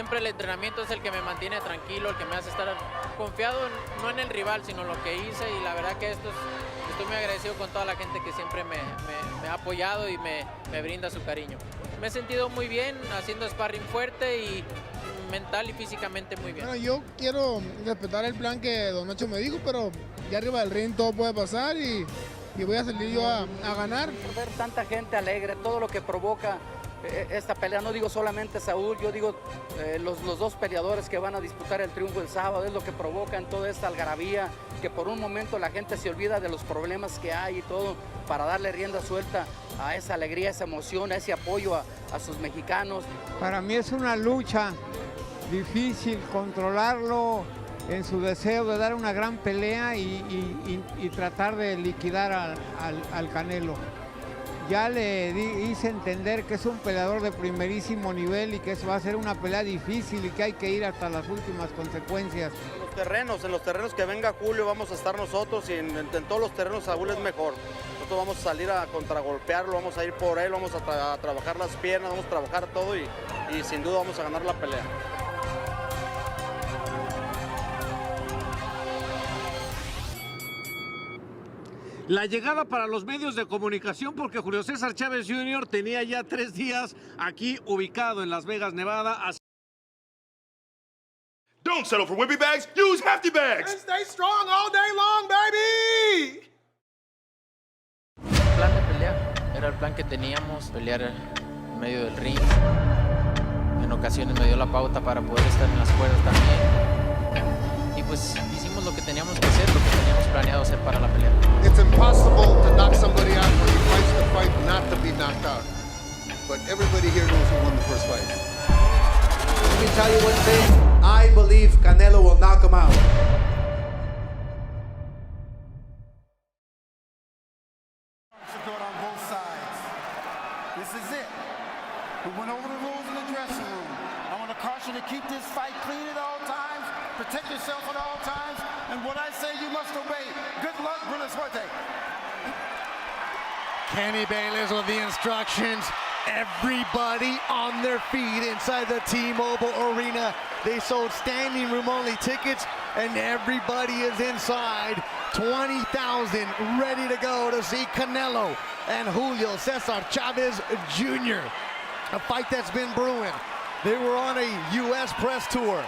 siempre el entrenamiento es el que me mantiene tranquilo, el que me hace estar confiado, no en el rival, sino en lo que hice, y la verdad que estoy muy agradecido con toda la gente que siempre me ha apoyado y me brinda su cariño. Me he sentido muy bien haciendo sparring fuerte y mental y físicamente muy bien. Bueno, yo quiero respetar el plan que Don Nacho me dijo, pero ya arriba del ring todo puede pasar y voy a salir yo a ganar. Ver tanta gente alegre, todo lo que provoca esta pelea, no digo solamente Saúl, yo digo los dos peleadores que van a disputar el triunfo el sábado, es lo que provoca en toda esta algarabía, que por un momento la gente se olvida de los problemas que hay y todo, para darle rienda suelta a esa alegría, esa emoción, a ese apoyo a sus mexicanos. Para mí es una lucha difícil controlarlo en su deseo de dar una gran pelea y tratar de liquidar al Canelo. Ya le hice entender que es un peleador de primerísimo nivel y que eso va a ser una pelea difícil y que hay que ir hasta las últimas consecuencias. En los terrenos que venga Julio vamos a estar nosotros, y en todos los terrenos Saúl es mejor. Nosotros vamos a salir a contragolpearlo, vamos a ir por él, vamos a trabajar las piernas, vamos a trabajar todo y sin duda vamos a ganar la pelea. La llegada para los medios de comunicación, porque Julio Cesar Chávez Jr. tenía ya 3 días aquí ubicado en Las Vegas, Nevada. Don't settle for wimpy bags, use hefty bags! And stay strong all day long, baby! El plan de pelea era el plan que teníamos, pelear en medio del ring. En ocasiones me dio la pauta para poder estar en las cuerdas también. Y pues hicimos lo que teníamos que hacer, lo que teníamos planeado hacer para la pelea. It's impossible to knock somebody out when he fights the fight not to be knocked out. But everybody here knows who won the first fight. Let me tell you one thing. I believe Canelo will knock him out. Support on both sides. This is it. We went over the rules in the dressing room. I want to caution you to keep this fight clean at all times. Protect yourself at all times. And what I say, you must obey. Good luck, Bruno Suerte. Kenny Bayless with the instructions. Everybody on their feet inside the T-Mobile Arena. They sold standing room only tickets and everybody is inside. 20,000 ready to go to see Canelo and Julio Cesar Chavez Jr. A fight that's been brewing. They were on a U.S. press tour.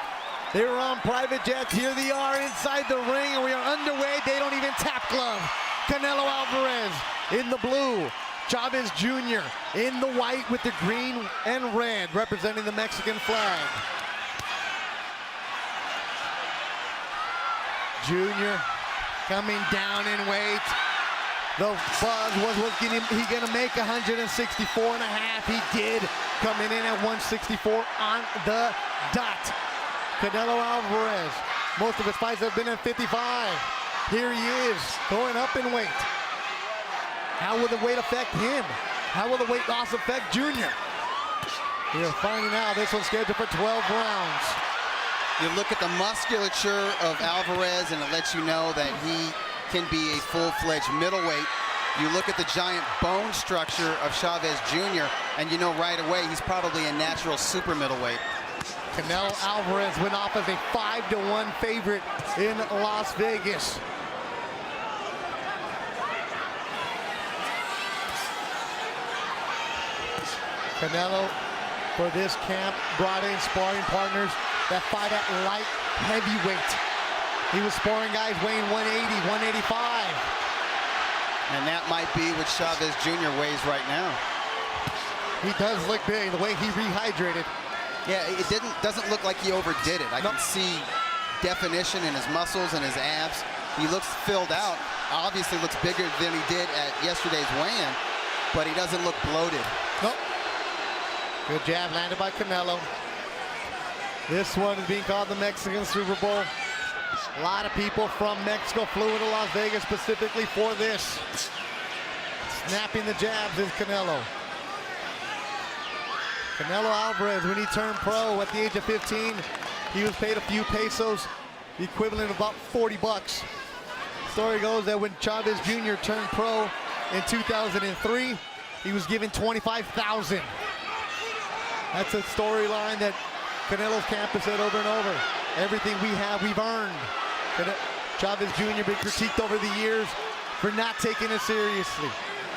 They were on private jets. Here they are inside the ring and we are underway. They don't even tap glove. Canelo Alvarez in the blue. Chavez Jr. in the white with the green and red representing the Mexican flag. Jr. coming down in weight. The buzz was he gonna make 164 and a half. He did, coming in at 164 on the dot. Canelo Alvarez, most of his fights have been at 55. Here he is, going up in weight. How will the weight affect him? How will the weight loss affect Junior? We're finding out. This one's scheduled for 12 rounds. You look at the musculature of Alvarez and it lets you know that he can be a full-fledged middleweight. You look at the giant bone structure of Chavez Jr. and you know right away he's probably a natural super middleweight. Canelo Alvarez went off as a 5-1 favorite in Las Vegas. Canelo, for this camp, brought in sparring partners that fight at light heavyweight. He was sparring guys weighing 180, 185. And that might be what Chavez Jr. weighs right now. He does look big, the way he rehydrated. Yeah, it doesn't look like he overdid it. I can see definition in his muscles and his abs. He looks filled out. Obviously looks bigger than he did at yesterday's weigh-in, but he doesn't look bloated. Nope. Good jab landed by Canelo. This one is being called the Mexican Super Bowl. A lot of people from Mexico flew into Las Vegas specifically for this. Snapping the jabs is Canelo. Canelo Alvarez, when he turned pro at the age of 15, he was paid a few pesos, the equivalent of about 40 bucks. Story goes that when Chavez Jr. turned pro in 2003, he was given 25,000. That's a storyline that Canelo's camp has said over and over. Everything we have, we've earned. Chavez Jr. been critiqued over the years for not taking it seriously,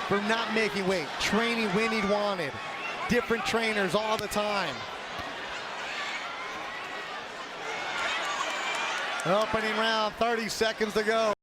for not making weight, training when he wanted, different trainers all the time. Opening round, 30 seconds to go.